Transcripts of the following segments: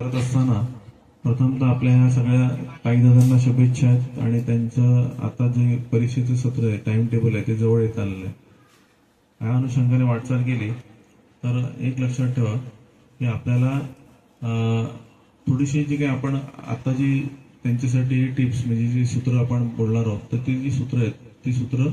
करत असताना प्रथमतः आपल्या ह्या सगळ्या काही दादांना शुभेच्छा आहेत आणि त्यांचं आता जे परीक्षेचं सत्र आहे, टाइम टेबल आहे, ते जवळ येत आलेलं आहे. या अनुषंगाने वाटचाल केली तर एक लक्षात ठेवा की आपल्याला थोडीशी जी काही आपण आता जी त्यांच्यासाठी टिप्स म्हणजे जी सूत्र आपण बोलणार आहोत, तर ती जी सूत्र आहेत ती सूत्र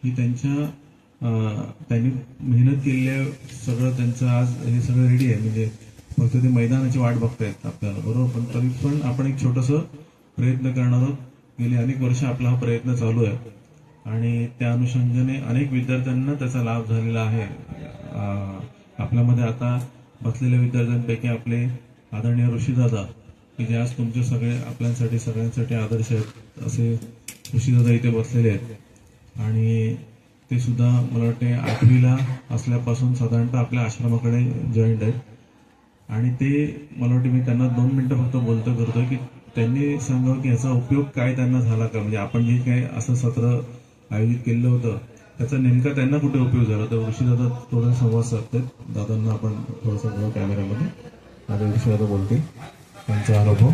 ही त्यांनी मेहनत केलेल्या सगळं त्यांचं आज हे सगळं रेडी आहे. म्हणजे फक्त ते मैदानाची वाट बघतायत आपल्याला, बरोबर. पण तरी पण आपण एक छोटंसं प्रयत्न करणार आहोत. गेली अनेक वर्ष आपला हा प्रयत्न चालू आहे आणि त्या अनुषंगाने अनेक विद्यार्थ्यांना त्याचा लाभ झालेला आहे. आपल्यामध्ये आता बसलेल्या विद्यार्थ्यांपैकी आपले आदरणीय ऋषीदादा की जे आज तुमचे सगळे आपल्यासाठी सगळ्यांसाठी आदर्श आहेत, असे ऋषीदादा इथे बसलेले आहेत आणि ते सुद्धा मला वाटते 8वीला असल्यापासून साधारणतः आपल्या आश्रमाकडे जॉईंट आहेत. आणि ते मला वाटतं मी त्यांना 2 मिनिटं फक्त बोलतो करतोय की त्यांनी सांगावं की याचा उपयोग काय त्यांना झाला का. म्हणजे आपण जे काही असं सत्र आयोजित केलेलं होतं त्याचा नेमका त्यांना कुठे उपयोग झाला. तर ऋषीदादा थोडा संवाद साधतात. दादांना आपण थोडंसं बघा कॅमेऱ्यामध्ये. आता ऋषीदादा बोलतील त्यांचा अनुभव.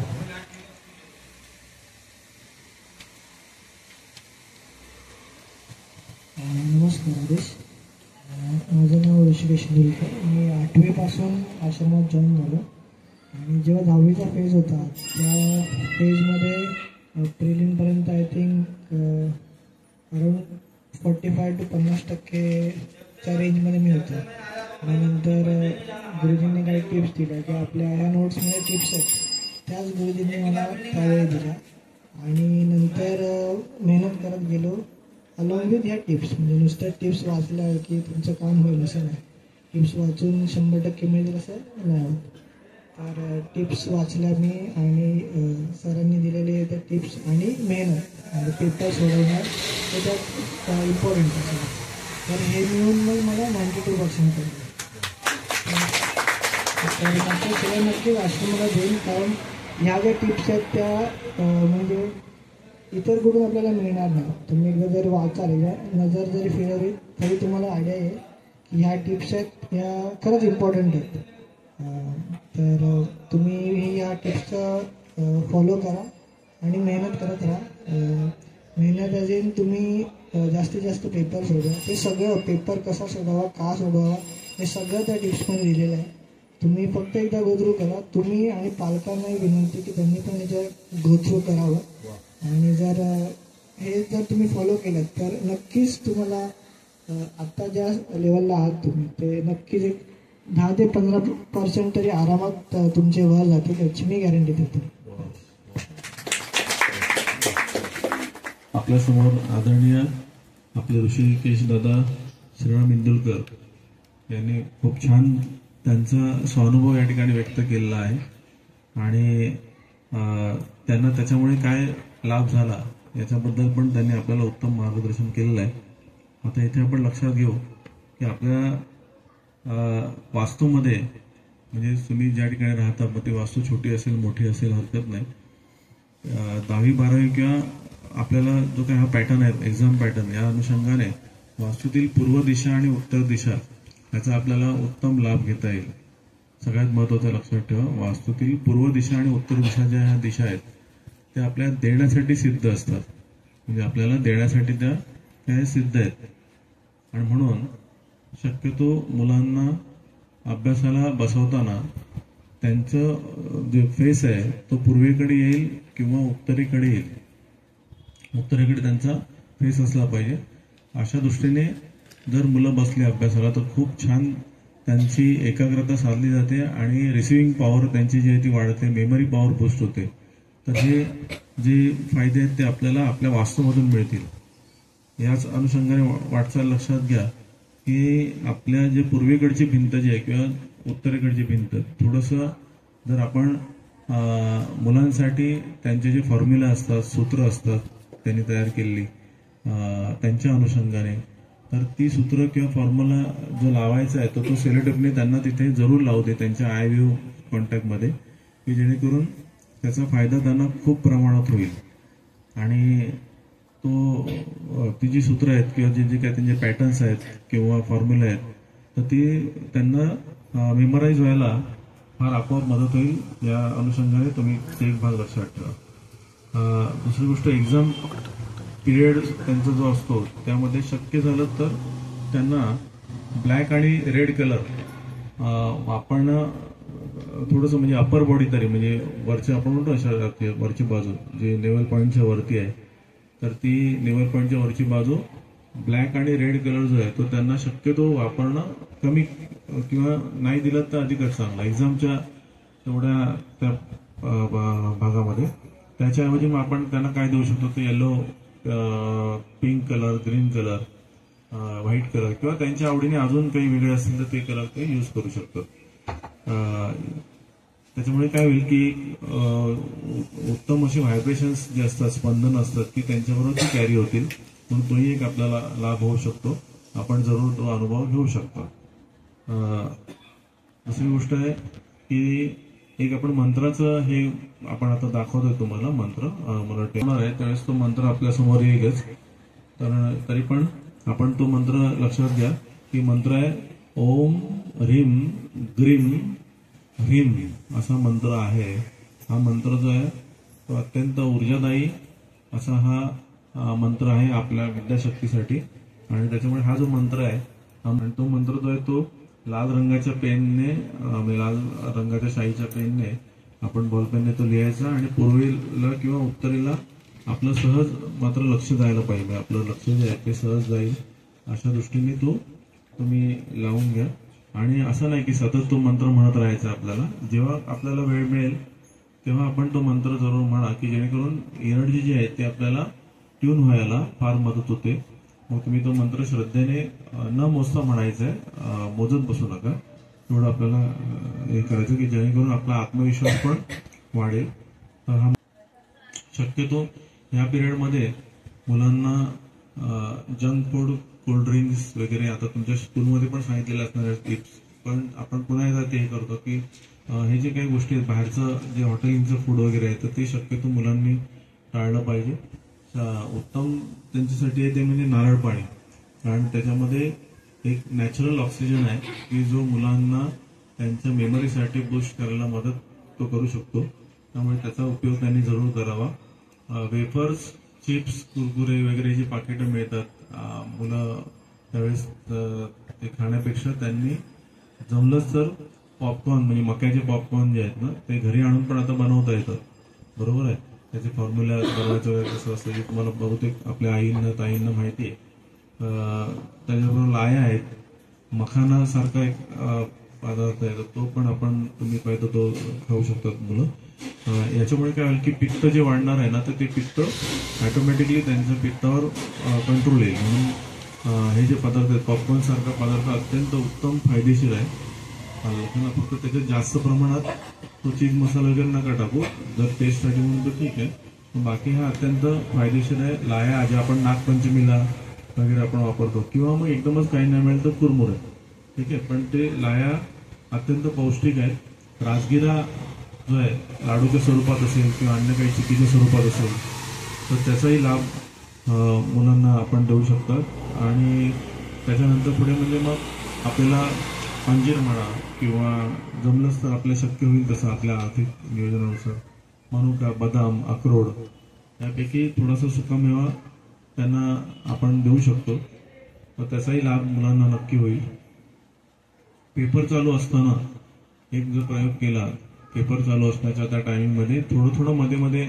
नमस्कार आदेश. माझं नाव ऋषिकेश निलकर. मी 8वीपासून आश्रमात जॉईन झालो आणि जेव्हा 10वीचा फेज होता त्या फेजमध्ये प्रिलिमपर्यंत आय थिंक अराउंड 45 to 50% रेंजमध्ये मी होतो. आणि नंतर गुरुजींनी काही टिप्स दिल्या की आपल्या ह्या नोट्समध्ये टिप्स आहेत, त्याच गुरुजींनी मला त्यावेळी दिल्या आणि नंतर मेहनत करत गेलो अलॉंग विथ ह्या टिप्स. म्हणजे नुसत्या टिप्स वाचल्या की तुमचं काम होईल असं नाही, टिप्स वाचून 100% मिळेल असं नाही होत. तर टिप्स वाचल्या मी आणि सरांनी दिलेले त्या टिप्स आणि मेहनत म्हणजे पेपर सोडवणार त्याच्यात इम्पॉर्टंट असं. तर हे मिळून मग मला 92% पडलं. तर मागच्या सगळ्या नक्कीच आश्रमाला देईन, कारण ह्या ज्या टिप्स आहेत त्या म्हणजे इतर कुठून आपल्याला मिळणार नाही. तुम्ही एकदा जर वाचाल, नजर जरी फिरवली तरी तुम्हाला आयडिया येईल की ह्या टिप्स आहेत ह्या खरंच इम्पॉर्टंट आहेत. तर तुम्ही ह्या टिप्सचा फॉलो करा आणि मेहनत करत राहा. मेहनत अजून तुम्ही जास्तीत जास्त पेपर सोडवा. ते सगळं पेपर कसा सोडवावा, का सोडवावा, हे सगळं त्या टिप्समध्ये दिलेलं आहे. तुम्ही फक्त एकदा गोथ्रू करा. तुम्ही आणि पालकांनाही विनंती की त्यांनी पण याच्या गोथ्रू करावं. आणि जर तुम्ही फॉलो केलं तर नक्कीच तुम्हाला आत्ता ज्या लेवलला आहात तुम्ही ते नक्कीच एक 10 ते 15% तरी आरामात तुमचे वर जातील याची मी गॅरंटी देतो. आपल्यासमोर आदरणीय आपले ऋषिकेश दादा श्रीराम इंदुलकर यांनी खूप छान त्यांचा स्वानुभव या ठिकाणी व्यक्त केलेला आहे आणि त्यांना त्याच्यामुळे काय लाभ झाला याच्याबद्दल पण त्यांनी आपल्याला उत्तम मार्गदर्शन केलेलं आहे. आता इथे आपण लक्षात घेऊ की आपल्या वास्तूमध्ये म्हणजे तुम्ही ज्या ठिकाणी राहता मग ती वास्तू छोटी असेल मोठी असेल हरकत नाही. 10वी 12वी किंवा आपल्याला जो काही हा पॅटर्न आहे एक्झाम पॅटर्न, या अनुषंगाने वास्तूतील पूर्व दिशा आणि उत्तर दिशा याचा आपल्याला उत्तम लाभ घेता येईल. सगळ्यात महत्त्वाचं लक्षात ठेवा, वास्तूतील पूर्व दिशा आणि उत्तर दिशा ज्या दिशा आहेत त्या आपल्या देण्यासाठी सिद्ध असतात. म्हणजे आपल्याला देण्यासाठी त्या सिद्ध आहेत. आणि म्हणून शक्यतो मुलांना अभ्यासाला बसवताना त्यांचं जे फेस आहे तो पूर्वेकडे येईल किंवा उत्तरेकडे येईल. उत्तरेकडे त्यांचा फेस असला पाहिजे. अशा दृष्टीने जर मुलं बसली अभ्यासाला तर खूप छान त्यांची एकाग्रता साधली जाते आणि रिसिव्हिंग पॉवर त्यांची जी आहे ती वाढते, मेमरी पॉवर बूस्ट होते. तर हे जे फायदे आहेत ते आपल्याला आपल्या वास्तूमधून मिळतील. याच अनुषंगाने वाटचाल लक्षात घ्या की आपल्या जे पूर्वेकडची भिंत जी आहे किंवा उत्तरेकडची भिंत थोडंसं जर आपण मुलांसाठी त्यांचे जे फॉर्म्युला असतात, सूत्र असतात त्यांनी तयार केलेली त्यांच्या अनुषंगाने, तर ती सूत्र किंवा फॉर्म्युला जो लावायचा आहे तो सेलोटेपने त्यांना तिथे जरूर लावू दे त्यांच्या आय व्ह्यू कॉन्टॅक्टमध्ये, की जेणेकरून त्याचा फायदा त्यांना खूप प्रमाणात होईल. आणि ती जी सूत्र आहेत किंवा जे काही त्यांचे पॅटर्न्स आहेत किंवा फॉर्म्युला आहेत तर ती त्यांना मेमराईज व्हायला फार आपोआप मदत होईल. या अनुषंगाने तुम्ही ते एक भाग लक्षात ठेवा. दुसरी गोष्ट, एक्झाम पिरियड त्यांचा जो असतो त्यामध्ये शक्य झालं तर त्यांना ब्लॅक आणि रेड कलर वापरणं थोडंसं, म्हणजे अप्पर बॉडी तरी, म्हणजे वरच्या आपण म्हणतो अशा वरची बाजू जी लेवल पॉईंटच्या वरती आहे, तर ती लेवल पॉईंटच्या वरची बाजू ब्लॅक आणि रेड कलर जो आहे तो त्यांना शक्यतो वापरणं कमी किंवा नाही दिलं तर अधिकच चांगलं एक्झामच्या तेवढ्या त्या भागामध्ये. त्याच्याऐवजी मग आपण त्यांना काय देऊ शकतो ते yellow, pink colour, green colour, white colour किंवा त्यांच्या आवडीने अजून काही वेगळे असतील तर ते कलर ते यूज करू शकतो. त्याच्यामुळे काय होईल की उत्तम असे व्हायब्रेशन्स जे असतात, स्पंदन असतात, की त्यांच्याबरोबर ती कॅरी होतील. म्हणून तोही एक आपल्याला लाभ होऊ शकतो. आपण जरूर तो अनुभव घेऊ शकतो. दुसरी गोष्ट आहे की एक आपण मंत्राचं हे आपण आता दाखवतोय तुम्हाला मंत्र, मला टेणार आहे त्यावेळेस तो मंत्र आपल्यासमोर येईलच. तर तरी पण आपण तो मंत्र लक्षात घ्या की मंत्र आहे ओम ह्रीम ग्रीम ह्रीम असा मंत्र आहे. हा मंत्र जो आहे तो अत्यंत ऊर्जादायी असा हा मंत्र आहे आपल्या विद्याशक्तीसाठी. आणि त्याच्यामुळे हा जो मंत्र आहे तो मंत्र जो आहे तो लाल रंगाच्या पेनने, लाल रंगाच्या शाईच्या पेनने आपण बॉल पेनने तो लिहायचा आणि पूर्वेला किंवा उत्तरेला आपलं सहज मात्र लक्ष जायला पाहिजे. आपलं लक्ष जे आहे ते सहज जाईल अशा दृष्टीने तो तुम्ही लावून घ्या. आणि असं नाही की सतत तो मंत्र म्हणत राहायचा. आपल्याला जेव्हा आपल्याला वेळ मिळेल तेव्हा आपण तो मंत्र जरूर म्हणा, की जेणेकरून एनर्जी जी आहे ते आपल्याला ट्यून व्हायला फार मदत होते. मग तुम्ही तो मंत्र श्रद्धेने न मोजता म्हणायचा आहे, मोजत बसू नका. तेवढं आपल्याला हे करायचं की जेणेकरून आपला आत्मविश्वास पण वाढेल. तर हा शक्यतो ह्या पिरियडमध्ये मुलांना जंक फूड, कोल्ड ड्रिंक्स वगैरे आता तुमच्या स्कूलमध्ये पण सांगितलेले असणार टिप्स, पण आपण पुन्हा एकदा ते हे करतो की हे जे काही गोष्टी आहेत बाहेरचं जे हॉटेलिंगचं फूड वगैरे आहे तर ते शक्यतो मुलांनी टाळलं पाहिजे. उत्तम त्यांच्यासाठी आहे ते म्हणजे नारळ पाणी, कारण त्याच्यामध्ये एक नॅचरल ऑक्सिजन आहे की जो मुलांना त्यांच्या मेमरीसाठी बूस्ट करायला मदत तो करू शकतो. त्यामुळे त्याचा उपयोग त्यांनी जरूर करावा. वेफर्स, चिप्स, कुरकुरे वगैरे जी पाकिटं मिळतात मुलं त्यावेळेस ते खाण्यापेक्षा त्यांनी जमलंच तर पॉपकॉर्न, म्हणजे मक्याचे पॉपकॉर्न जे आहेत ना ते घरी आणून पण आता बनवता येतात. बरोबर आहे. त्याचे फॉर्म्युला बनवायचं वगैरे कसं असतं जे तुम्हाला बहुतेक आपल्या आईंना ताईंना माहिती आहे. त्याच्याबरोबर लाया आहेत, मखाना सारखा एक पदार्थ आहे तो पण आपण तुम्ही पाहिजे तो खाऊ शकतात मुलं. याच्यामुळे काय होईल की पित्त जे वाढणार आहे ना तर ते पित्त ऑटोमॅटिकली त्यांच्या पित्तावर कंट्रोल येईल. म्हणून हे जे पदार्थ आहेत पॉपकॉर्न सारखा पदार्थ अत्यंत उत्तम फायदेशीर आहे. लोकांना फक्त त्याच्यात जास्त प्रमाणात तो चीज मसाला वगैरे नका टाकू, जर टेस्टसाठी म्हणून तर ठीक आहे. बाकी हा अत्यंत फायदेशीर आहे. लाया जे आपण नागपंचमीला वगैरे आपण वापरतो, किंवा मग एकदमच काही नाही मिळेल तर कुरमुरे, ठीक आहे, पण ते लाया अत्यंत पौष्टिक आहे. राजगिरा जो आहे लाडूच्या स्वरूपात असेल किंवा अन्य काही चिकीच्या स्वरूपात असेल तर त्याचाही लाभ मुलांना आपण देऊ शकतात. आणि त्याच्यानंतर पुढे म्हणजे मग आपल्याला अंजीर म्हणा किंवा जमलंच तर आपल्या शक्य होईल तसं आपल्या आर्थिक नियोजनानुसार मनुका, बदाम, अक्रोड यापैकी थोडासा सुकामेवा त्यांना आपण देऊ शकतो. तर त्याचाही लाभ मुलांना नक्की होईल. पेपर चालू असताना एक जो प्रयोग केला, पेपर चालू असण्याच्या त्या टायमिंगमध्ये थोडं थोडं मध्ये मध्ये,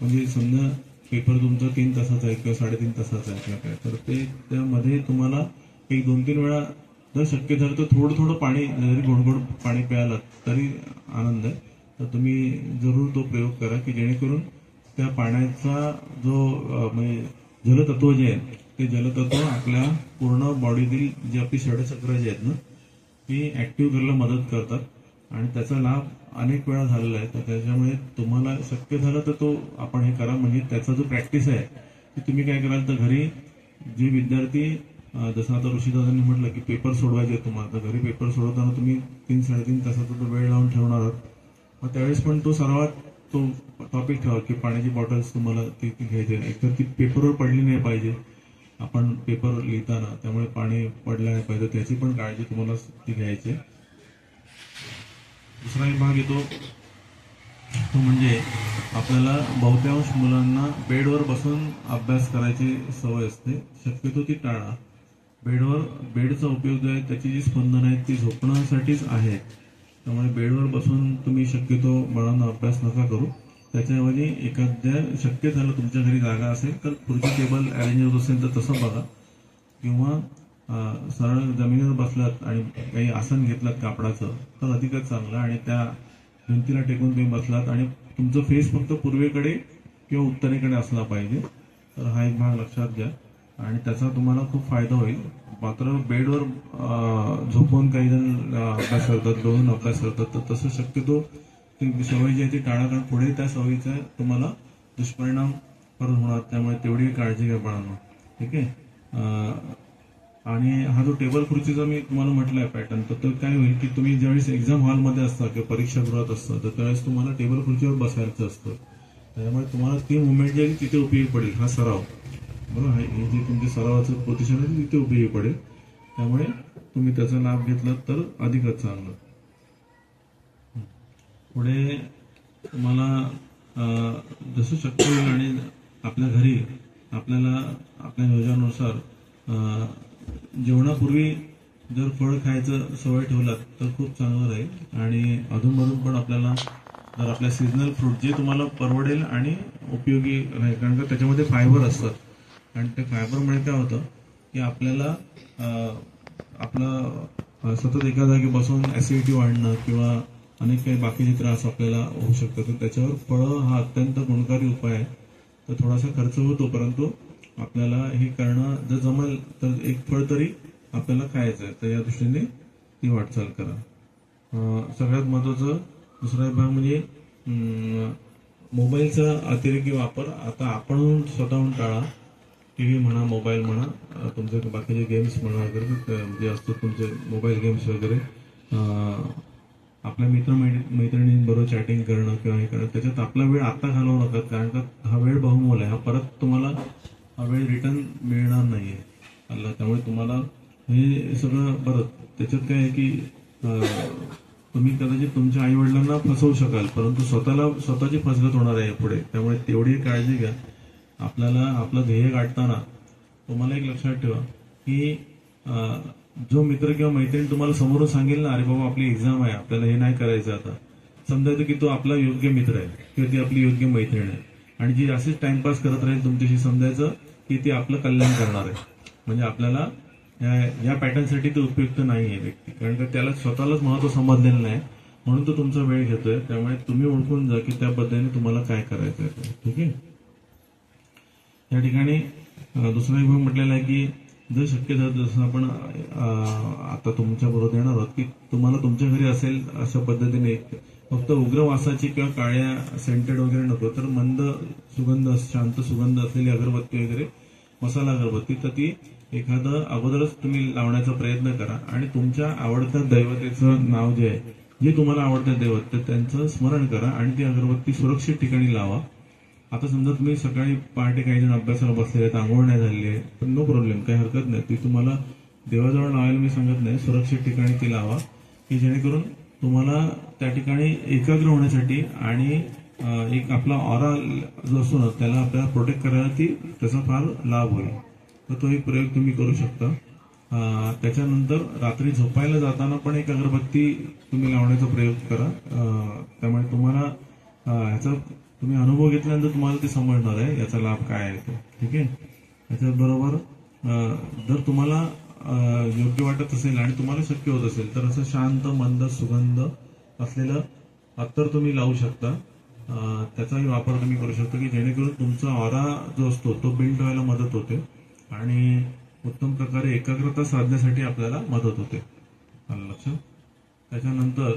म्हणजे समजा पेपर तुमचा 3 तासाचा आहे किंवा 3.5 तासाचा आहे किंवा काय, तर ते त्यामध्ये तुम्हाला एक 2-3 वेळा जर शक्य झालं तर थोडं थोडं पाणी, जरी गोड पाणी प्यायला तरी आनंद आहे. तर तुम्ही जरूर तो प्रयोग करा की जेणेकरून त्या पाण्याचा जो म्हणजे जलतत्व जे आहे ते जलतत्व आपल्या पूर्ण बॉडीतील जी आपली षडचक्र जे आहेत ना ती ऍक्टिव्ह करायला मदत करतात. आणि त्याचा लाभ अनेक वेळा झालेला आहे. तर त्याच्यामुळे तुम्हाला शक्य झालं तर तो आपण हे करा. म्हणजे त्याचा जो प्रॅक्टिस आहे की तुम्ही काय कराल तर घरी जे विद्यार्थी जसं आता ऋषीदादांनी म्हटलं की पेपर सोडवायचे तुम्हाला, तर घरी पेपर सोडवताना तुम्ही 3-3.5 तासाचा तो वेळ लावून ठेवणार आहात. मग त्यावेळेस पण तो सर्वात तो टॉपिक ठेवा की पाण्याची बॉटल्स तुम्हाला ती घ्यायची, एकतर ती पेपरवर पडली नाही पाहिजे आपण पेपर लिहिताना, त्यामुळे पाणी पडलं नाही पाहिजे त्याची पण काळजी तुम्हाला ती घ्यायची. दुसरा एक भाग येतो तो म्हणजे आपल्याला बहुतांश मुलांना बेडवर बसून अभ्यास करायची सवय असते. शक्यतो ती टाळा. बेडचा उपयोग जो आहे त्याची जी स्पंदनं आहेत ती झोपण्यासाठीच आहेत. त्यामुळे बेडवर बसून तुम्ही शक्यतो बाळांना अभ्यास नका करू. त्याच्याऐवजी एखाद्या शक्य झालं तुमच्या घरी जागा असेल तर खुर्ची टेबल अरेंज होत असेल तर तसं बघा, किंवा सरळ जमिनीवर बसलात आणि काही आसन घेतलात कापडाचं तर अधिकच चांगलं. आणि त्या भिंतीला टेकून तुम्ही बसलात आणि तुमचं फेस फक्त पूर्वेकडे किंवा उत्तरेकडे असला पाहिजे. तर हा एक भाग लक्षात घ्या आणि त्याचा तुम्हाला खूप फायदा होईल. मात्र बेडवर झोपून काही जण अभ्यास करतात, लोळून अभ्यास करतात, तर तसं शक्यतो ती सवय जी आहे ती टाळा, कारण पुढे त्या सवयीचा तुम्हाला दुष्परिणाम परत होणार. त्यामुळे तेवढी काळजी घ्या बाळांनो. ठीक आहे. आणि हा जो टेबल खुर्चीचा मी तुम्हाला म्हटलंय पॅटर्न, तर तो काय होईल की तुम्ही ज्यावेळेस एक्झाम हॉलमध्ये असता किंवा परीक्षागृहात असतं तर त्यावेळेस तुम्हाला टेबल खुर्चीवर बसायचं असतं. त्यामुळे तुम्हाला ती मुवमेंट जी आहे तिथे उपयोगी पडेल. हा सराव बरोबर, हे जे तुमच्या सरावाचं पोझिशन आहे तिथे उपयोगी पडेल. त्यामुळे तुम्ही त्याचा लाभ घेतला तर अधिकच चांगलं. पुढे तुम्हाला जसं शक्य होईल आणि आपल्या घरी आपल्याला आपल्या नियोजनानुसार जेवणापूर्वी जर फळ खायचं सवय ठेवलात तर खूप चांगलं राहील. आणि अधूनमधून पण आपल्याला जर आपल्या सीझनल फ्रूट जे तुम्हाला परवडेल आणि उपयोगी राहील, कारण का त्याच्यामध्ये फायबर असतात आणि त्या फायबरमुळे काय होतं की आपल्याला आपलं सतत एका जागी बसून ऍसिडिटी वाढणं किंवा अनेक काही बाकीचे त्रास आपल्याला होऊ शकतात. तर त्याच्यावर फळं हा अत्यंत गुणकारी उपाय आहे. तर थोडासा खर्च होतो, परंतु आपल्याला हे करणं जर जमेल तर एक फळ तरी आपल्याला खायचं आहे. तर या दृष्टीने ती वाटचाल करा. सगळ्यात महत्वाचं दुसरा भाग म्हणजे मोबाईलचा अतिरेकी वापर आता आपण स्वतःहून टाळा. टीव्ही म्हणा, मोबाईल म्हणा, तुमचे बाकीचे गेम्स म्हणा वगैरे जे असतात तुमचे मोबाईल गेम्स वगैरे, आपल्या मैत्रिणींबरोबर चॅटिंग करणं किंवा हे करणं, त्याच्यात आपला वेळ आता घालवू नका, कारण का हा वेळ बहुमोल आहे. हा परत तुम्हाला हा वेळ रिटर्न मिळणार नाहीये. त्यामुळे तुम्हाला हे सगळं बरं त्याच्यात काय आहे की तुम्ही कदाचित तुमच्या आई वडिलांना फसवू शकाल, परंतु स्वतःची फसगत होणार आहे पुढे. त्यामुळे तेवढी काळजी घ्या. आपल्याला आपलं ध्येय गाठताना तुम्हाला एक लक्षात ठेवा की जो मित्र किंवा मैत्रीण तुम्हाला समोरून सांगेल ना, अरे बाबा आपली एक्झाम आहे, आपल्याला हे नाही करायचं, आता समजायचं की तो आपला योग्य मित्र आहे किंवा ती आपली योग्य मैत्रीण आहे. आणि जी अशीच टाइमपास करत राहील तुमच्याशी, समजायचं की ती आपलं कल्याण करणार आहे. म्हणजे आपल्याला या पॅटर्नसाठी ते उपयुक्त नाही आहे व्यक्ती, कारण का त्याला स्वतःलाच महत्व समजलेलं नाही, म्हणून तो तुमचा वेळ घेतोय. त्यामुळे तुम्ही ओळखून जा की त्या पद्धतीने तुम्हाला काय करायचं आहे. ठीक आहे. या ठिकाणी दुसरा एक भाग म्हटलेला आहे की जर शक्य झालं, जसं आपण आता तुमच्या बरोबर येणार आहोत की तुम्हाला तुमच्या घरी असेल अशा पद्धतीने फक्त उग्र वासाची किंवा काळ्या सेंटेड वगैरे नको, तर मंद सुगंध, शांत सुगंध असलेली अगरबत्ती वगैरे, मसाला अगरबत्ती, तर ती एखादं अगोदरच तुम्ही लावण्याचा प्रयत्न करा. आणि तुमच्या आवडत्या दैवतेचं नाव जे आहे, जे तुम्हाला आवडतं दैवत, तर त्यांचं स्मरण करा आणि ती अगरबत्ती सुरक्षित ठिकाणी लावा. आता समजा तुम्ही सकाळी पहाटे काही जण अभ्यासाला बसलेले आहेत, आंघोळ नाही झाली आहे, पण नो प्रॉब्लेम, काही हरकत नाही. ती तुम्हाला देवाजवळ लावायला मी सांगत नाही, सुरक्षित ठिकाणी ती लावा की जेणेकरून तुम्हाला त्या ठिकाणी एकाग्र होण्यासाठी आणि एक आपला ऑरा जो असतो ना त्याला आपल्याला प्रोटेक्ट करायला त्याचा फार लाभ होईल. तर तो एक प्रयोग तुम्ही करू शकता. त्याच्यानंतर रात्री झोपायला जाताना पण एक अगरबत्ती तुम्ही लावण्याचा प्रयोग करा. त्यामुळे तुम्हाला ह्याचा तुम्ही अनुभव घेतल्यानंतर तुम्हाला ते समजणार आहे याचा लाभ काय आहे तो. ठीक आहे. त्याच्याबरोबर जर तुम्हाला योग्य वाटत असेल आणि तुम्हाला शक्य होत असेल तर असं शांत मंद सुगंध असलेलं अत्तर तुम्ही लावू शकता. त्याचाही वापर तुम्ही करू शकता की जेणेकरून तुमचा ऑरा जो असतो तो बिल्ड व्हायला मदत होते आणि उत्तम प्रकारे एकाग्रता साधण्यासाठी आपल्याला मदत होते. आलं लक्षात. त्याच्यानंतर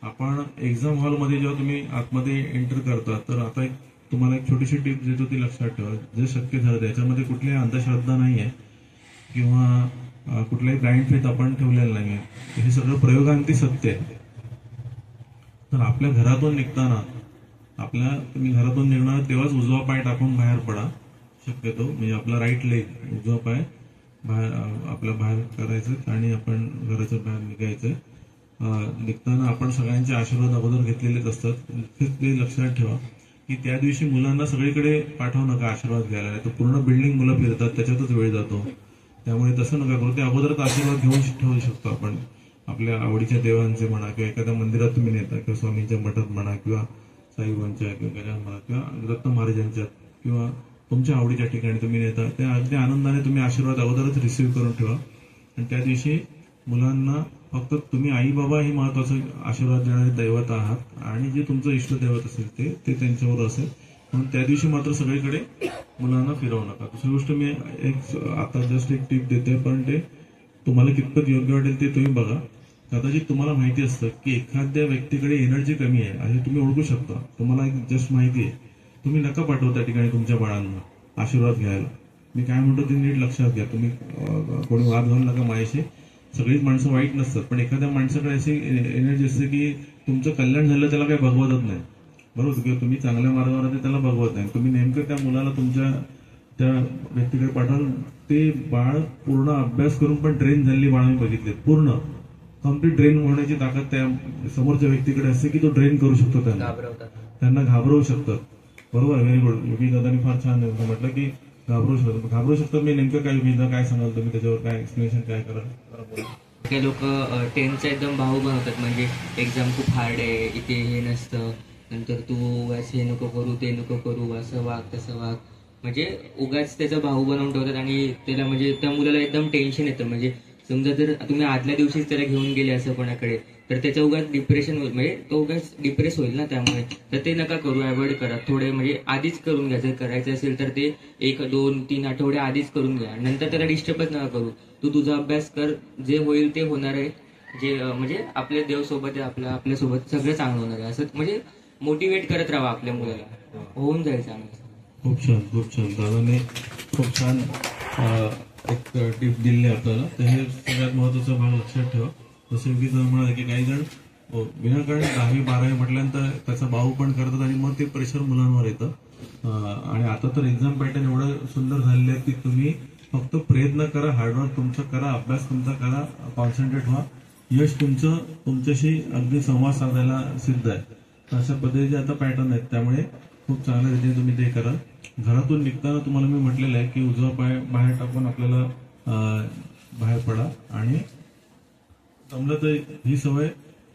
आपण एक्झाम हॉलमध्ये जेव्हा तुम्ही आतमध्ये एंटर करता तर आता तुम्हाला एक छोटीशी टिप देतो, ती लक्षात ठेवा. जे शक्य झालं त्याच्यामध्ये कुठलीही अंधश्रद्धा नाही आहे किंवा कुठलाही ब्लाइंड फेथ आपण ठेवलेलं नाहीये. हे सगळं प्रयोगांती सत्य आहे. तर आपल्या घरातून निघताना तुम्ही घरातून निघणार तेव्हाच उजवा पाय टाकून बाहेर पडा शक्यतो. म्हणजे आपला राईट लेग, उजवा पाय बाहेर आपल्या बाहेर करायचं आणि आपण घराच्या बाहेर निघायचंय. निघताना आपण सगळ्यांचे आशीर्वाद अगोदर घेतलेलेच असतात. ते लक्षात ठेवा की त्या दिवशी मुलांना सगळीकडे पाठवू नका आशीर्वाद घ्यायला, नाही तर पूर्ण बिल्डिंग मुलं फिरतात, त्याच्यातच वेळ जातो. त्यामुळे तसं नका करू. ते अगोदरच आशीर्वाद घेऊन ठेवू शकतो आपण आपल्या आवडीच्या देवांचे म्हणा, किंवा एखाद्या मंदिरात तुम्ही नेता, किंवा स्वामींच्या मठात म्हणा, किंवा साईबाबांच्या किंवा गजानन म्हणा, किंवा दत्त महाराजांच्या, किंवा तुमच्या आवडीच्या ठिकाणी तुम्ही नेता. त्या अगदी आनंदाने तुम्ही आशीर्वाद अगोदरच रिसीव्ह करून ठेवा. आणि त्या दिवशी मुलांना फक्त तुम्ही आई बाबा ही महत्वाचं आशीर्वाद देणारे दैवत आहात, आणि जे तुमचं इष्ट दैवत असेल ते त्यांच्यावर असेल. म्हणून त्या दिवशी मात्र सगळीकडे मुलांना फिरवू नका. दुसरी गोष्ट मी आता जस्ट एक टिप देते, पण ते तुम्हाला कितपत योग्य वाटेल ते तुम्ही बघा. कदाचित तुम्हाला माहिती असतं की एखाद्या व्यक्तीकडे एनर्जी कमी आहे, आणि तुम्ही ओळखू शकता, तुम्हाला एक जस्ट माहिती आहे, तुम्ही नका पाठवू त्या ठिकाणी तुमच्या बाळांना आशीर्वाद घ्यायला. मी काय म्हणतो ते नीट लक्षात घ्या. तुम्ही कोणी वाद घालू नका माझ्याशी. सगळीच माणसं वाईट नसतात, पण एखाद्या माणसाकडे अशी एनर्जी असते की तुमचं कल्याण झालं त्याला काही बघवतच नाही, बरोबर, किंवा तुम्ही चांगल्या मार्गावर आहात त्याला बघवत नाही. तुम्ही नेमकं त्या मुलाला तुमच्या त्या व्यक्तीकडे पाठवाल, ते बाळ पूर्ण अभ्यास करून पण ट्रेन झालेली बाळ मी बघितले, पूर्ण कम्प्लीट ड्रेन होण्याची ताकद त्या समोरच्या व्यक्तीकडे असते की तो ड्रेन करू शकतो, त्यांना घाबरवू शकतात. बरोबर, व्हेरी गुड. योगी दादानी फार छान म्हटलं की घाबरू शकतात. मी नेमकं काय योगी काय सांगाल तुम्ही त्याच्यावर, काय एक्सप्लेनेशन काय कराल? काही लोक टेन्थचा एकदम भाऊ बनवतात, म्हणजे एक्झाम खूप हार्ड आहे, इथे हे नसतं, नंतर तू हे नको करू, ते नको करू, असं वाग तसं वाग, म्हणजे उगाच त्याचा भाऊ बनवून ठेवतात. आणि त्याला म्हणजे त्या मुलाला एकदम टेन्शन येतं. म्हणजे समजा जर तुम्ही आदल्या दिवशीच त्याला घेऊन गेले असं कोणाकडे, तर त्याच्या उगाच डिप्रेशन होईल, म्हणजे तो उगाच डिप्रेस होईल ना. त्यामुळे तर ते नका करू, अवॉइड करा. थोडे म्हणजे आधीच करून घ्या. जर करायचं असेल तर ते 1, 2, 3 आठवडे आधीच करून घ्या. नंतर त्याला डिस्टर्बच नका करू. तू तुझा अभ्यास कर, जे होईल ते होणार आहे. जे म्हणजे आपल्या देवसोबत आहे, आपल्यासोबत सगळं चांगलं होणार आहे, असं म्हणजे मोटिवेट करत राहा आपल्या मुलाला, होऊन जाईल चांगलं. खूप छान, खूप छान. दादाने खूप छान एक टिप दिली आपल्याला. तर हे सगळ्यात महत्वाचा भाग लक्षात ठेवा. जसं की म्हणाले की काही जण विनाकारण 10वी 12वी म्हटल्यानंतर त्याचा भाऊ पण करतात, आणि मग ते प्रेशर मुलांवर येतं. आणि आता तर एक्झाम पॅटर्न एवढं सुंदर झालेलं आहे की तुम्ही फक्त प्रयत्न करा, हार्डवर्क तुमचं करा, अभ्यास तुमचा करा, कॉन्सन्ट्रेट व्हा, यश तुमच्याशी अगदी संवाद साधायला सिद्ध आहे. तर अशा पद्धतीचे आता पॅटर्न आहेत. त्यामुळे खूप चांगल्या रीतीने तुम्ही ते करा. घरातून निघताना तुम्हाला मी म्हटलेलं आहे की उजवा पाय बाहेर टाकून आपल्याला बाहेर पडा, आणि जमलं तर ही सवय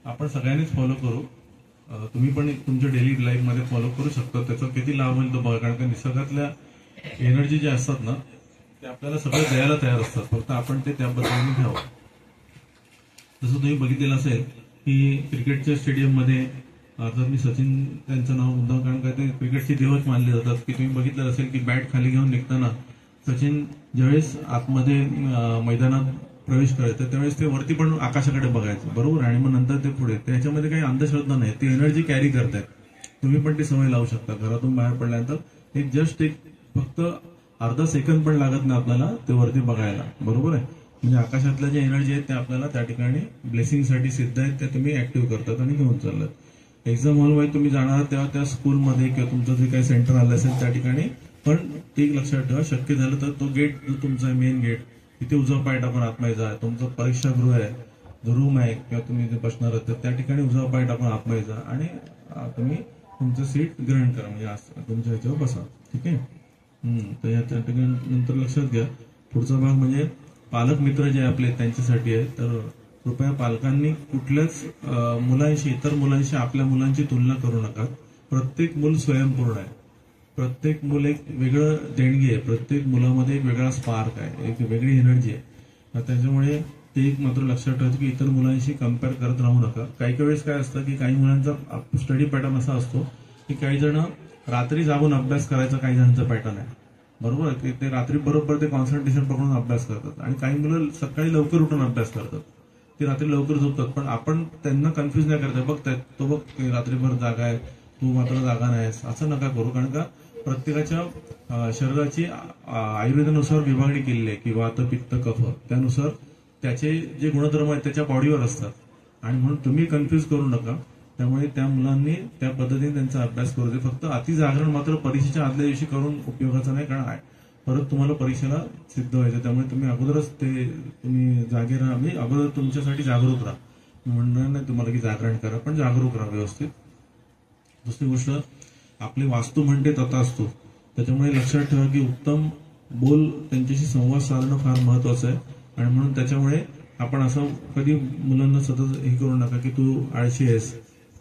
आपण सगळ्यांनीच फॉलो करू. तुम्ही पण तुमच्या डेली लाईफ मध्ये फॉलो करू शकता. त्याचा किती लाभ होईल तो बघा. कारण का निसर्गातल्या एनर्जी ज्या असतात ना, ते आपल्याला सगळं द्यायला तयार असतात, फक्त आपण ते त्या पद्धतीने घ्यावं. जसं तुम्ही बघितलेलं असेल की क्रिकेटच्या स्टेडियम मध्ये, अर्थात मी सचिन त्यांचं नाव मुद्दाम, कारण काय ते क्रिकेटचे देवच मानले जातात, की तुम्ही बघितलं असेल की बॅट खाली घेऊन निघताना सचिन ज्यावेळेस आतमध्ये मैदानात प्रवेश करायचा त्यावेळेस ते वरती पण आकाशाकडे बघायचं, बरोबर, आणि मग नंतर ते पुढे. त्याच्यामध्ये काही अंधश्रद्धा नाही, ती एनर्जी कॅरी करतायत. तुम्ही पण ती सवय लावू शकता. घरातून बाहेर पडल्यानंतर एक फक्त अर्धा सेकंद पण लागत नाही आपल्याला ते वरती बघायला, बरोबर आहे. म्हणजे आकाशातल्या ज्या एनर्जी आहेत त्या आपल्याला त्या ठिकाणी ब्लेसिंगसाठी सिद्ध आहेत, त्या तुम्ही ऍक्टिव्ह करतात आणि घेऊन चाललात. एक्झाम हॉलमध्ये तुम्ही जाणार तेव्हा त्या स्कूलमध्ये किंवा तुमचं जे काही सेंटर आलं असेल त्या ठिकाणी पण ते लक्षात ठेवा. शक्य झालं तर तो गेट जो तुमचा मेन गेट, तिथे उजवा पाय टाकून आतमध्ये जा. तुमचं परीक्षागृह आहे, जो रूम आहे किंवा तुम्ही जे बसणार आहात त्या ठिकाणी उजवा पाय टाकून आतमध्ये जा, आणि तुम्ही तुमचं सीट ग्रहण करा, म्हणजे तुमच्या ह्याच्यावर बसा. ठीक आहे. तर या त्या ठिकाणी नंतर लक्षात घ्या. पुढचा भाग म्हणजे पालक मित्र जे आपले त्यांच्यासाठी आहे. तर कृपया पालकांनी कुठल्याच मुलांशी, इतर मुलांशी आपल्या मुलांची तुलना करू नका. प्रत्येक मूल स्वयंपूर्ण आहे. प्रत्येक मूल एक वेगळं देणगी आहे. प्रत्येक मुलामध्ये एक वेगळा स्पार्क आहे, एक वेगळी एनर्जी आहे. त्याच्यामुळे ते एक मात्र लक्षात ठेवायचं की इतर मुलांशी कम्पेअर करत राहू नका. काही वेळेस काय असतं की काही मुलांचा स्टडी पॅटर्न असा असतो की काही जण रात्री जागून अभ्यास करायचा काही जणांचा पॅटर्न आहे, बरोबर आहे. ते रात्री बरोबर ते कॉन्सन्ट्रेशन पकडून अभ्यास करतात, आणि काही मुलं सकाळी लवकर उठून अभ्यास करतात, ते रात्री लवकर झोपतात. पण आपण त्यांना कन्फ्युज नाही करताय, बघ तो बघ रात्रीभर जागा आहे, तू मात्र जागा नाहीस, असं नका करू. कारण का प्रत्येकाच्या शरीराची आयुर्वेदानुसार विभागणी केलेली आहे की वात पित्त कफ, त्यानुसार त्याचे जे गुणधर्म आहेत त्याच्या बॉडीवर असतात, आणि म्हणून तुम्ही कन्फ्युज करू नका. त्यामुळे त्या मुलांनी त्या पद्धतीने त्यांचा अभ्यास करू दे. फक्त अति जागरण मात्र परीक्षेच्या आदल्या दिवशी करून उपयोगाचं नाही, कारण परत तुम्हाला परीक्षेला सिद्ध व्हायचं. त्यामुळे तुम्ही अगोदरच तुम्ही जागे राहा, म्हणजे अगोदर तुमच्यासाठी जागरूक राहा. म्हणणार नाही तुम्हाला की जागरण करा, पण जागरूक राहा व्यवस्थित. दुसरी गोष्ट, आपली वास्तू म्हणते तथास्तु, त्याच्यामुळे लक्षात ठेवा की उत्तम बोल त्यांच्याशी संवाद साधणं फार महत्वाचं आहे. आणि म्हणून त्याच्यामुळे आपण असं कधी मुलांना सतत हे करू नका की तू आळशी आहेस,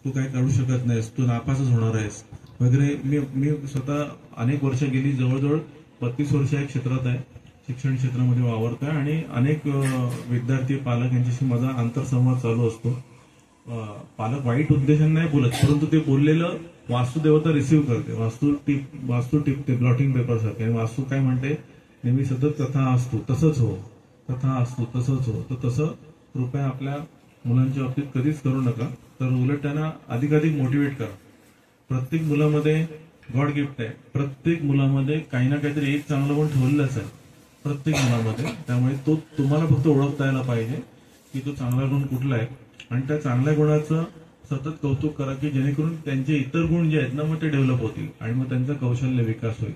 तू काय करू शकत नाहीस, तू नापासच होणार आहेस वगैरे. मी स्वतः अनेक वर्ष गेली, जवळजवळ 32 वर्ष या क्षेत्रात आहे, शिक्षण क्षेत्रामध्ये वावरतोय आणि अनेक विद्यार्थी पालक यांच्याशी माझा आंतरसंवाद चालू असतो. पालक वाईट उद्देशाने नाही बोलत, परंतु ते बोललेलं वास्तुदेवता रिसिव्ह करते, वास्तू टिपते ब्लॉटिंग पेपर सारखे. आणि वास्तू काय म्हणते नेहमी सतत तथा असतो तसंच हो, तथा असतो तसंच हो. तर तसं कृपया आपल्या मुलांच्या बाबतीत कधीच करू नका, तर उलट त्यांना अधिकाधिक मोटिवेट करा. प्रत्येक मुलामध्ये गॉड गिफ्ट आहे, प्रत्येक मुलामध्ये काही ना काहीतरी एक चांगलं गुण ठेवलेलंच आहे प्रत्येक मुलामध्ये. त्यामुळे तो तुम्हाला फक्त ओळखता यायला पाहिजे की तो चांगला गुण कुठला आहे, आणि त्या चांगल्या गुणाचं सतत कौतुक करा की जेणेकरून त्यांचे इतर गुण जे आहेत ना मग ते डेव्हलप होतील आणि मग त्यांचा कौशल्य विकास होईल.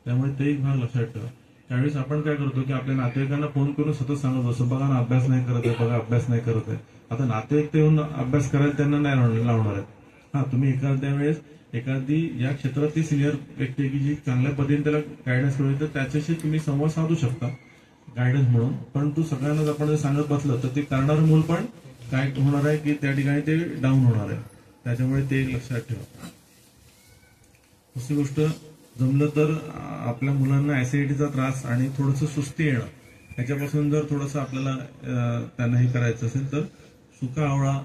त्यामुळे ते एक भाग लक्षात ठेवा. त्यावेळेस आपण काय करतो की आपल्या नातेवाईकांना फोन करून सतत सांगत असतो, बघा ना अभ्यास नाही करत आहे, बघा अभ्यास नाही करत आहे. आता नातेवाईक ते येऊन अभ्यास करायला त्यांना नाही लावणार आहेत. हा, तुम्ही एखाद्या वेळेस एखादी या क्षेत्रातली सिनियर व्यक्ती आहे की जी चांगल्या पद्धतीने त्याला गायडन्स करू, तर त्याच्याशी तुम्ही संवाद साधू शकता गायडन्स म्हणून. परंतु सगळ्यांनाच आपण जर सांगत बसलं तर ते करणारं मूल पण काय होणार आहे की त्या ठिकाणी ते डाऊन होणार आहे. त्याच्यामुळे ते लक्षात ठेवा. दुसरी गोष्ट, जमलं तर आपल्या मुलांना ऍसिडिटीचा त्रास आणि थोडंसं सुस्ती येणं याच्यापासून जर थोडंसं आपल्याला त्यांना हे करायचं असेल तर सुका आवळा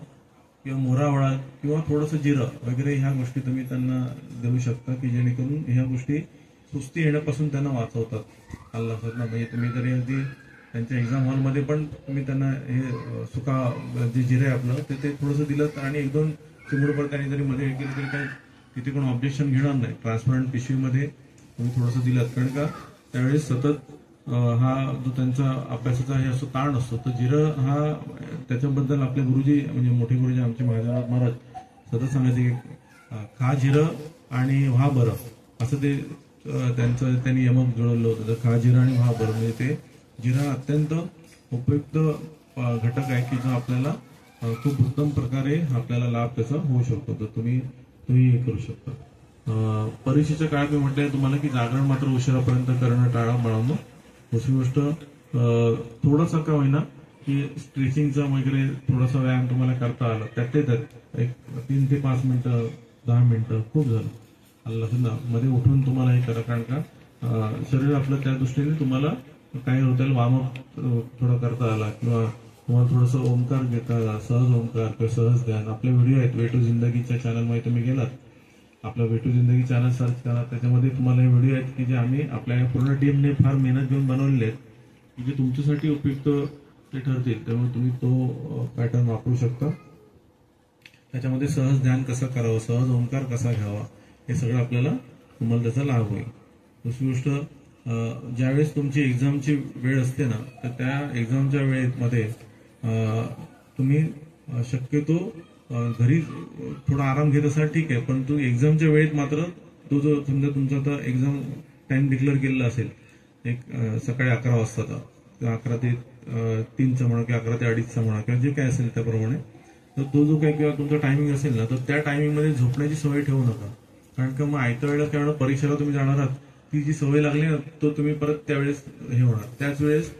किंवा मोरा आवळा किंवा थोडंसं जिरं वगैरे ह्या गोष्टी तुम्ही त्यांना देऊ शकता की जेणेकरून ह्या गोष्टी सुस्ती येण्यापासून त्यांना वाचवतात. अल्लाह म्हणजे तुम्ही जरी अगदी त्यांच्या एक्झाम हॉलमध्ये पण तुम्ही त्यांना हे सुका जे जिरे आहे आपलं ते थोडंसं दिलं आणि 1-2 चिमूटभर त्यांनी जरी मध्ये हे केलं तरी काय तिथे कोण ऑब्जेक्शन घेणार नाही. ट्रान्सपरंट पिशवीमध्ये तुम्ही थोडंसं दिलं, कारण का त्यावेळेस सतत हा जो त्यांचा अभ्यासाचा हे असतो ताण असतो, तर जिरं हा त्याच्याबद्दल आपले गुरुजी म्हणजे मोठे गुरुजी आमचे महाराज सतत सांगायचे की खा जिरं आणि व्हा बरं, असं ते त्यांनी यमक जुळवलं होतं. तर खा जिरं आणि व्हा बरं, म्हणजे ते जिरा अत्यंत उपयुक्त घटक आहे की जो आपल्याला खूप उत्तम प्रकारे आपल्याला लाभ त्याचा होऊ शकतो. तर तुम्ही हे करू शकता. परीक्षेच्या काळात मी म्हटलंय तुम्हाला की जागरण मात्र उशिरापर्यंत करणं टाळा मुलांनो. दुसरी गोष्ट, थोडासा का होईना की स्ट्रेचिंगचा वगैरे थोडासा व्यायाम तुम्हाला करता आला त्यात एक 3 ते 5 मिनिटं 10 मिनिटं खूप झालं. अल्लाह मध्ये उठून तुम्हाला हे करा, कारण का शरीर आपलं त्या दृष्टीने तुम्हाला काही होतं वार्मअप थोडा करता आला किंवा तुम्हाला थोडंसं ओंकार घेता आला, सहज ओंकार किंवा सहज ध्यान. आपले व्हिडिओ आहेत वे टू जिंदगीच्या चॅनलमध्ये तुम्ही गेलात, आपला वे टू जिंदगी चॅनल सर्च करा, त्याच्यामध्ये तुम्हाला हे व्हिडिओ आहेत की जे आम्ही आपल्या पूर्ण टीमने फार मेहनत घेऊन बनवलेले आहेत की जे तुमच्यासाठी उपयुक्त ते ठरतील. त्यामुळे तुम्ही तो पॅटर्न वापरू शकता. त्याच्यामध्ये सहज ध्यान कसं करावं, सहज ओंकार कसा घ्यावा, हे सगळं आपल्याला तुम्हाला त्याचा लाभ होईल. दुसरी गोष्ट, ज्यावेळेस तुमची एक्झामची वेळ असते ना, तर त्या एक्झामच्या वेळेमध्ये तुम्ही शक्यतो घरी थोडा आराम घेत असाल ठीक आहे, परंतु एक्झामच्या वेळेत मात्र तो जो समजा तुमचा आता एक्झाम टाइम डिक्लेअर केलेला असेल एक सकाळी 11 वाजताचा किंवा 11 ते 3चा म्हणा किंवा 11 ते 2:30चा म्हणा किंवा जे काय असेल त्याप्रमाणे, तर तो जो काही किंवा तुमचा टायमिंग असेल ना, तर त्या टायमिंगमध्ये झोपण्याची सवय ठेवू नका. कारण का मग आयत्या वेळेला काय होणार, परीक्षेला तुम्ही जाणार आहात, ती जी सवय लागली ना तो तुम्ही परत त्यावेळेस हे होणार. त्याच वेळेस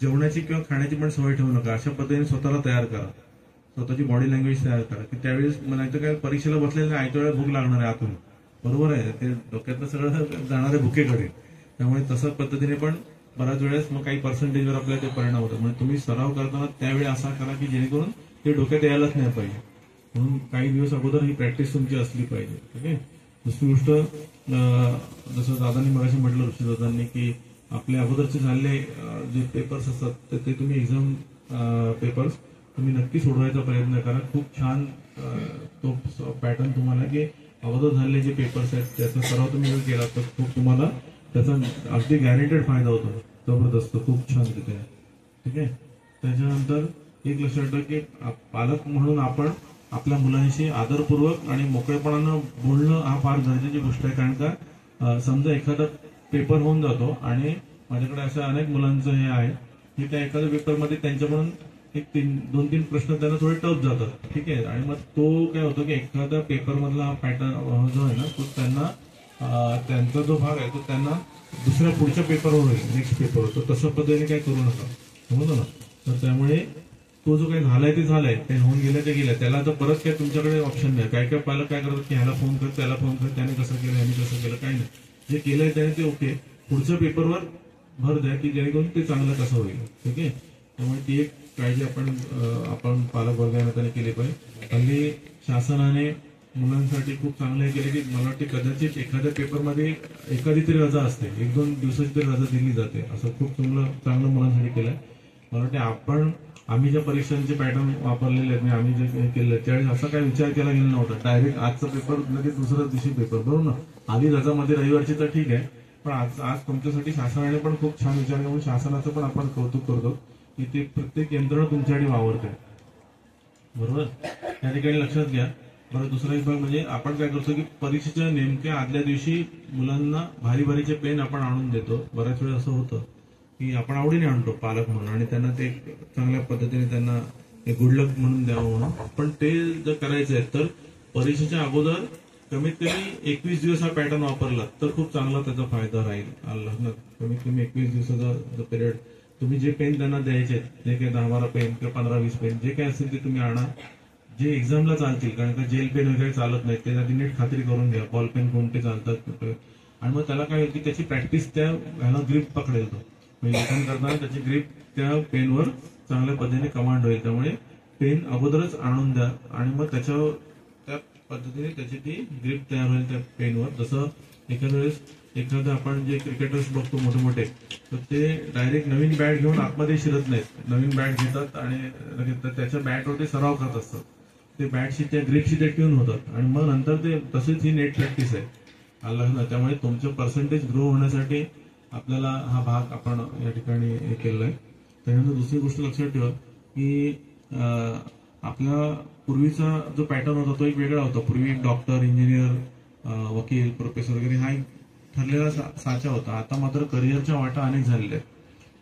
जेवणाची किंवा खाण्याची पण सवय ठेवू नका. अशा पद्धतीने स्वतःला तयार करा, स्वतःची बॉडी लँग्वेज तयार करा की त्यावेळेस म्हणायचं काय परीक्षेला बसलेलं आयत्या वेळेला भूक लागणार आहे आतून, बरोबर आहे, ते डोक्यातलं सगळं जाणार आहे भुकेकडे. त्यामुळे तसं पद्धतीने पण बऱ्याच वेळेस मग काही पर्सेंटेजवर आपल्याला ते परिणाम होतात. म्हणजे तुम्ही सराव करताना त्यावेळी असा करा की जेणेकरून ते डोक्यात यायलाच नाही पाहिजे, म्हणून काही दिवस अगोदर ही प्रॅक्टिस तुमची असली पाहिजे. ठीक आहे. दुसरी गोष्ट, जसं दादांनी मगाशी म्हटलं ऋषी दादांनी की आपले अगोदरचे झालेले जे पेपर्स असतात तर ते तुम्ही एक्झाम पेपर्स तुम्ही नक्की सोडवायचा प्रयत्न करा. खूप छान तो पॅटर्न तुम्हाला की अगोदर झालेले जे पेपर्स आहेत त्याचा सराव तुम्ही जर केला तर खूप तुम्हाला त्याचा अगदी गॅरंटेड फायदा होतो, जबरदस्त, खूप छान तिथे. ठीक आहे. त्याच्यानंतर एक लक्षात ठेवा की पालक म्हणून आपण आपल्या मुलांशी आदरपूर्वक आणि मोकळेपणानं बोलणं हा फार गरजेची गोष्ट आहे. कारण का समजा एखादा पेपर होऊन जातो आणि माझ्याकडे असं अनेक मुलांचं हे आहे की त्या एखाद्या पेपरमध्ये त्यांच्याकडून एक 2-3 प्रश्न त्यांना थोडे टफ जातात, ठीक आहे. आणि मग तो काय होतो की एखाद्या पेपर मधला हा पॅटर्न जो आहे ना तो त्यांना त्यांचा जो भाग आहे तो त्यांना दुसऱ्या पुढच्या पेपरवर होईल, नेक्स्ट पेपरवर. तर तसं पद्धतीने काय करू नका, समजलं ना. तर त्यामुळे तो जो काही झालाय ते झालाय, ते होऊन गेलं ते गेलं, त्याला तर परत काय तुमच्याकडे ऑप्शन नाही. काय काय पालक काय करतात की ह्याला फोन कर, त्याला फोन कर, त्याने कसं केलं, ह्याने कसं केलं, काही नाही. जे केलंय त्याने ते ओके, पुढच्या पेपरवर भर द्या की जेणेकरून ते चांगलं कसं होईल, ठीक आहे. त्यामुळे ती एक काळजी आपण पालक वर्गाने त्याने केली पाहिजे. हल्ली शासनाने मुलांसाठी खूप चांगलं हे केलं की मला वाटते कदाचित एखाद्या पेपरमध्ये एखादी तरी रजा असते, 1-2 दिवसाची तरी रजा दिली जाते. असं खूप चांगलं मुलांसाठी केलंय. मला वाटते आम्ही ज्या परीक्षांचे पॅटर्न वापरलेले आहेत, आम्ही जे केले त्यावेळेस असा काही विचार केला गेला नव्हता. डायरेक्ट आजचा पेपर लगेच दुसऱ्या दिवशी पेपर, बरोबर ना. आधी रजामध्ये रविवारची तर ठीक आहे, पण आज तुमच्यासाठी शासनाने पण खूप छान विचार करून शासनाचं पण आपण कौतुक करतो की ते प्रत्येक यंत्रणा तुमच्यासाठी वावरते, बरोबर. त्या ठिकाणी लक्षात घ्या. बरं, दुसरा विभाग म्हणजे आपण काय करतो की परीक्षेच्या नेमक्या आदल्या दिवशी मुलांना भारी भारीचे पेन आपण आणून देतो. बऱ्याच वेळा असं होतं की आपण आवडीने आणतो पालक म्हणून आणि त्यांना ते चांगल्या पद्धतीने त्यांना गुड लक म्हणून द्यावं म्हणून. पण ते जर करायचं आहे तर परीक्षेच्या अगोदर कमीत कमी 21 दिवस हा पॅटर्न वापरला तर खूप चांगला त्याचा फायदा राहील. कमीत कमी 21 दिवसाचा पिरियड तुम्ही जे पेन त्यांना द्यायचे, जे काही 10-12 पेन किंवा 15-20 पेन जे काही असेल ते तुम्ही आणा, जे एक्झामला चालतील. कारण का जेल पेन वगैरे चालत नाही, ते आधी नीट खात्री करून घ्या बॉल पेन कोणते चालतात. आणि मग त्याला काय होईल की त्याची प्रॅक्टिस त्या ह्याला ग्रीप पकडेल, तो लेखन करताना त्याची ग्रीप त्या पेनवर चांगल्या पद्धतीने कमांड होईल. त्यामुळे पेन अगोदरच आणून द्या आणि मग त्याच्यावर त्या पद्धतीने त्याची ती ग्रीप तयार होईल त्या पेनवर. जसं एखाद्या वेळेस आपण जे क्रिकेटर्स बघतो मोठे मोठे, तर ते डायरेक्ट नवीन बॅट घेऊन आतमध्ये शिरत नाहीत, नवीन बॅट घेतात आणि त्याच्या बॅटवर ते सराव करत असतात. ते बॅटशी त्या ग्रीपशी ते ट्यून होतात आणि मग नंतर ते तसेच ही नेट प्रॅक्टिस आहे, आलं ना. त्यामुळे तुमचं पर्सेंटेज ग्रो होण्यासाठी आपल्याला हा भाग आपण या ठिकाणी हे केलेला आहे. त्यानंतर दुसरी गोष्ट लक्षात ठेवा की आपल्या पूर्वीचा जो पॅटर्न होता तो एक वेगळा होता. पूर्वी डॉक्टर, इंजिनियर, वकील, प्रोफेसर वगैरे हा एक ठरलेला साचा होता. आता मात्र करिअरच्या वाटा अनेक झालेल्या आहेत.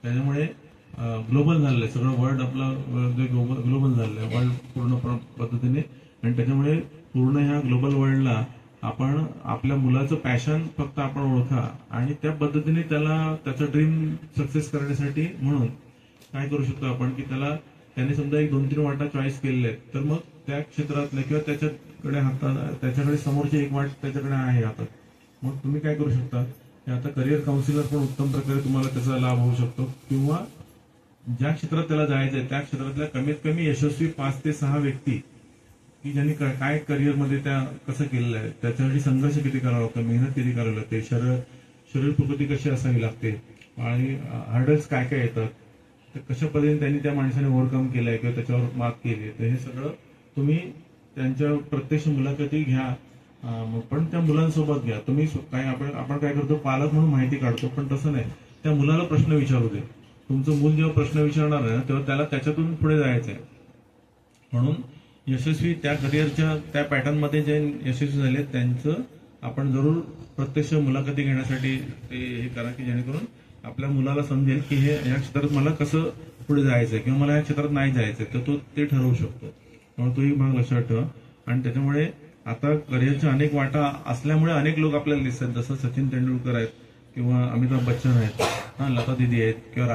त्याच्यामुळे ग्लोबल झालेलं आहे सगळं, वर्ल्ड आपलं जे ग्लोबल झालेलं आहे, वर्ल्ड पूर्ण पद्धतीने. आणि त्याच्यामुळे पूर्ण ह्या ग्लोबल वर्ल्डला आपण आपल्या मुलाचं पॅशन फक्त आपण ओळखा आणि त्या पद्धतीने त्याचा ड्रीम सक्सेस करण्यासाठी म्हणून काय करू शकतो आपण की त्याने समजा 1-2-3 वाटा चॉईस केलेल्या आहेत, तर मग त्या क्षेत्रातल्या किंवा त्याच्याकडे समोरची एक वाट त्याच्याकडे आहे हातात. मग तुम्ही काय करू शकता की आता करिअर काउन्सिलर पण उत्तम प्रकारे तुम्हाला त्याचा लाभ होऊ शकतो. किंवा ज्या क्षेत्रात त्याला जायचं आहे त्या क्षेत्रातल्या कमीत कमी यशस्वी 5 ते 6 व्यक्ती की ज्यांनी काय करिअरमध्ये त्या कसं केलेलं आहे, त्याच्यासाठी संघर्ष किती करावा लागतो, मेहनत किती करावी लागते, शरीर प्रकृती कशी असावी लागते आणि हर्डल्स काय काय येतात, तर कशा पद्धतीने त्यांनी त्या माणसाने ओव्हरकम केलंय किंवा त्याच्यावर मात केली. तर हे सगळं तुम्ही त्यांच्या प्रत्यक्ष मुलाखती घ्या, पण त्या मुलांसोबत घ्या. तुम्ही काय आपण काय करतो पालक म्हणून माहिती काढतो, पण तसं नाही. त्या मुलाला प्रश्न विचारू दे. तुमचं मूल जेव्हा प्रश्न विचारणार आहे तेव्हा त्याला त्याच्यातून पुढे जायचं आहे. म्हणून यशस्वी त्या करिअरच्या त्या पॅटर्न मध्ये जे यशस्वी झाले त्यांचं आपण जरूर प्रत्यक्ष मुलाखती घेण्यासाठी ते हे करा की जेणेकरून आपल्या मुलाला समजेल की या क्षेत्रात मला कसं पुढे जायचंय किंवा मला या क्षेत्रात नाही जायचंय, तर तो ते ठरवू शकतो. त्यामुळे तोही भाग लक्षात ठेवा. आणि त्याच्यामुळे आता करिअरच्या अनेक वाटा असल्यामुळे अनेक लोक आपल्याला दिसतात, जसं सचिन तेंडुलकर आहेत किंवा अमिताभ बच्चन आहेत, लता दिदी आहेत किंवा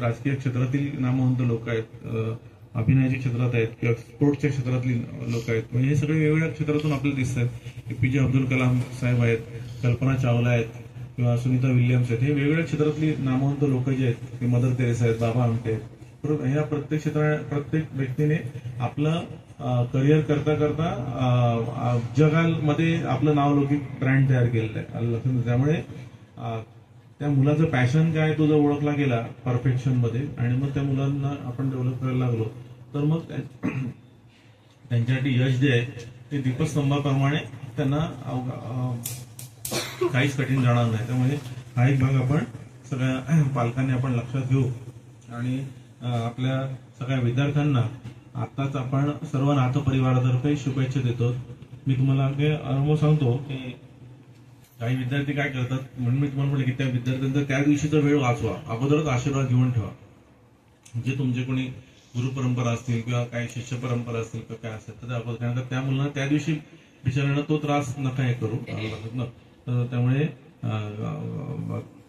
राजकीय क्षेत्रातील नामवंत लोक आहेत, अभिनयाच्या क्षेत्रात आहेत किंवा स्पोर्ट्सच्या क्षेत्रातली लोक आहेत. म्हणजे हे सगळे वेगवेगळ्या क्षेत्रातून आपल्याला दिसतात. APJ अब्दुल कलाम साहेब आहेत, कल्पना चावला आहेत किंवा सुनीता विल्यम्स आहेत. हे वेगवेगळ्या क्षेत्रातली नामवंत लोक जे आहेत, ते मदर तेरेसा आहेत, बाबा आमटे आहेत. ह्या प्रत्येक व्यक्तीने आपलं करिअर करता करता जगामध्ये आपलं नावलौकिक ब्रँड तयार केलेलं आहे. त्यामुळे त्या मुलाचं पॅशन काय तो जर ओळखला गेला परफेक्शन मध्ये आणि मग त्या मुलांना आपण डेव्हलप करायला लागलो तर मग त्यांच्यासाठी यश जे आहे ते दीपस्तंभाप्रमाणे त्यांना काहीच कठीण जाणार नाही. त्यामुळे हा एक भाग आपण सगळ्या पालकांनी आपण लक्षात घेऊ आणि आपल्या सगळ्या विद्यार्थ्यांना आताच आपण सर्व नाथ परिवारातर्फे शुभेच्छा देतो. मी तुम्हाला अनुभव सांगतो की काही विद्यार्थी काय करतात, म्हणून मी तुम्हाला म्हटलं की त्या विद्यार्थ्यांचा त्या दिवशीचा वेळ वाचवा, अगोदरच आशीर्वाद घेऊन ठेवा. जे तुमचे कोणी गुरुपरंपरा असतील किंवा काही शिष्य परंपरा असतील किंवा काय असेल तर ते अगोदर, कारण का त्या मुलांना त्या दिवशी बिचाऱ्यांना तो त्रास नका हे करू ना. तर त्यामुळे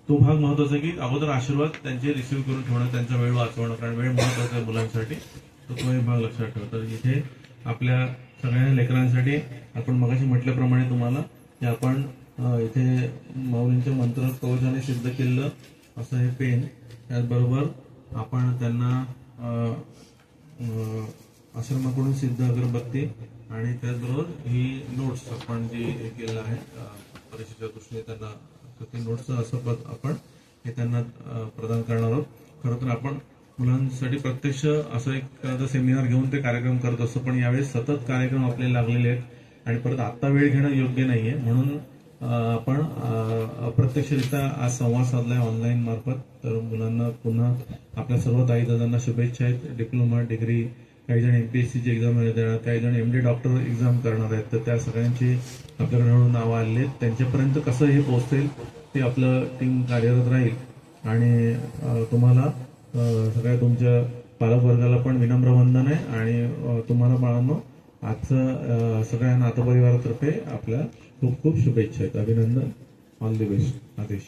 तो भाग महत्वाचा आहे की अगोदर आशीर्वाद त्यांचे रिसिव्ह करून ठेवणं, त्यांचा वेळ वाचवणं, कारण वेळ महत्वाचा आहे मुलांसाठी. तर तो एक भाग लक्षात ठेवा. तर इथे आपल्या सगळ्या लेकरांसाठी आपण मगाशी म्हटल्याप्रमाणे तुम्हाला की आपण इथे माऊलींचे मंत्र कवचाने सिद्ध केलेलं असं हे पेन, त्याचबरोबर आपण त्यांना आश्रमाकडून सिद्ध अगरबत्ती आणि त्याचबरोबर ही नोट्स आपण जी हे केलेलं आहे परीक्षेच्या दृष्टीने त्यांना, तर ते नोट्सचं असं आपण हे त्यांना प्रदान करणार आहोत. खरं तर आपण मुलांसाठी प्रत्यक्ष असं एक सेमिनार घेऊन ते कार्यक्रम करत असतो, पण यावेळेस सतत कार्यक्रम आपल्याला लागलेले आहेत आणि परत आता वेळ घेणं योग्य नाहीये, म्हणून आपण अप्रत्यक्षरित्या आज संवाद साधलाय ऑनलाईन मार्फत. तर मुलांना पुन्हा आपल्या सर्व ताई दादांना शुभेच्छा आहेत. डिप्लोमा, डिग्री, काही जण MPSCची एक्झाम देणार, काही जण MD डॉक्टर एक्झाम करणार आहेत. तर त्या सगळ्यांची आपल्याकडे हळूहळू नावं आलेली आहेत. त्यांच्यापर्यंत कसं हे पोहोचेल ते आपलं टीम कार्यरत राहील. आणि तुम्हाला सगळ्या तुमच्या पालकवर्गाला पण विनम्र वंदन आहे आणि तुम्हाला बाळांनो आजचं सगळ्या नातपरिवारातर्फे आपल्या खूप खूप शुभेच्छा आहेत. अभिनंदन. All the best. आदेश.